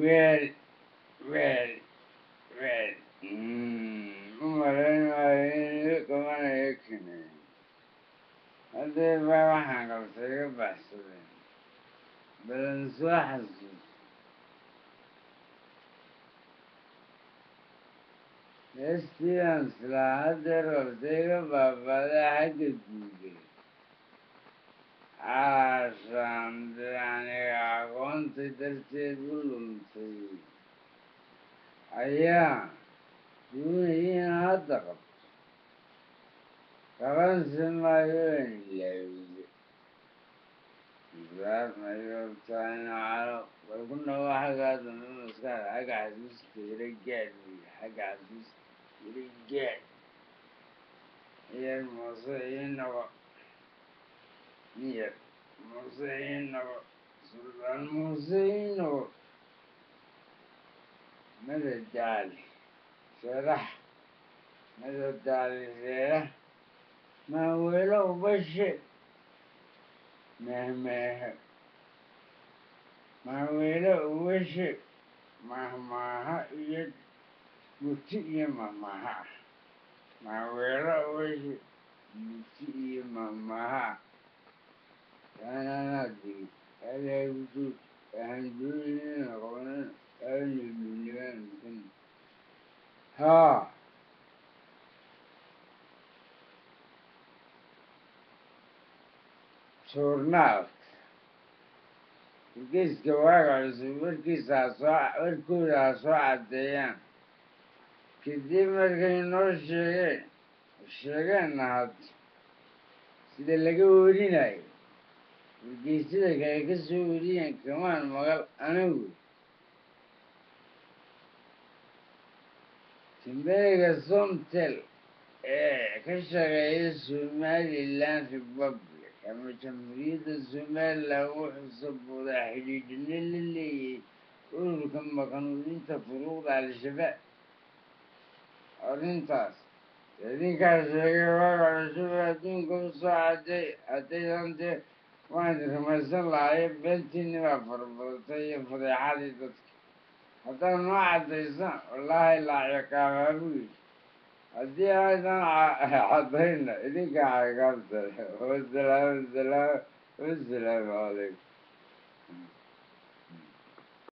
Well, well, well. Umalaynaayo kamana eegsanin. Haddii baa waxaan qabtay iga baxsadeen. Balan soo xasuusto. Heestii aan islaa haddeer qabtay iga baabaaday xagga guuday. Caashaan dee aniga aqoontay darteed u luntay. Ayaa doonaya inaan hadda qabto. Qabansi maayo in ilaawiye. Ibraahim ayuu taanacalo. Way ku nawaaxagaa dambe maskaxda xagga xasuusta ila gaadh buyi. Xagga xasuusta ila gaadh. Yar muuse ii noqo. Yar muuse ii noqo. Suldaan muuse ii noqo. Madadaali. Sharax. Madadaali sharax. Maaweelo ubashe. Mahmaaha. Maaweelo ubashe. Mahmaaha iyo guti iyo mahmaaha. Maaweelo ubashe. Guti iyo mahmaaha. Taanana digi. Adaa gudub. Waxaan doonayna qabanan. Aanu luligaan kan. Haa. Joornaal. Wargeyska waaga cusub warkooda ha soo caddeeyaan. Kadib markay noo sheegeenna hadda sida laga warinayo. Wargeysyada kale ka soo wariyeen kamaan maqal anigu. Timberiga Somtel ee ka shaqeeya Somaliland Republic ama Jamhuuriyadda Somaliland wuxuu sabuuraa xidhiidhino la leeyahay ururka maqnuuninta furuuqda Al-Shabaab. Arrintaas idinkaa sheegay waaga cusub adduunka u soo caddaydan dee waan rumaysan lahay beentiinni baa farabadatay iyo fadeexadii dadka. Haddaad noo caddaysaan wallaahi laa ciqaabaa buu yidhi. Haddii aydan caddayna idinkaa ciqaabta leh. Wassalaamu calaykum.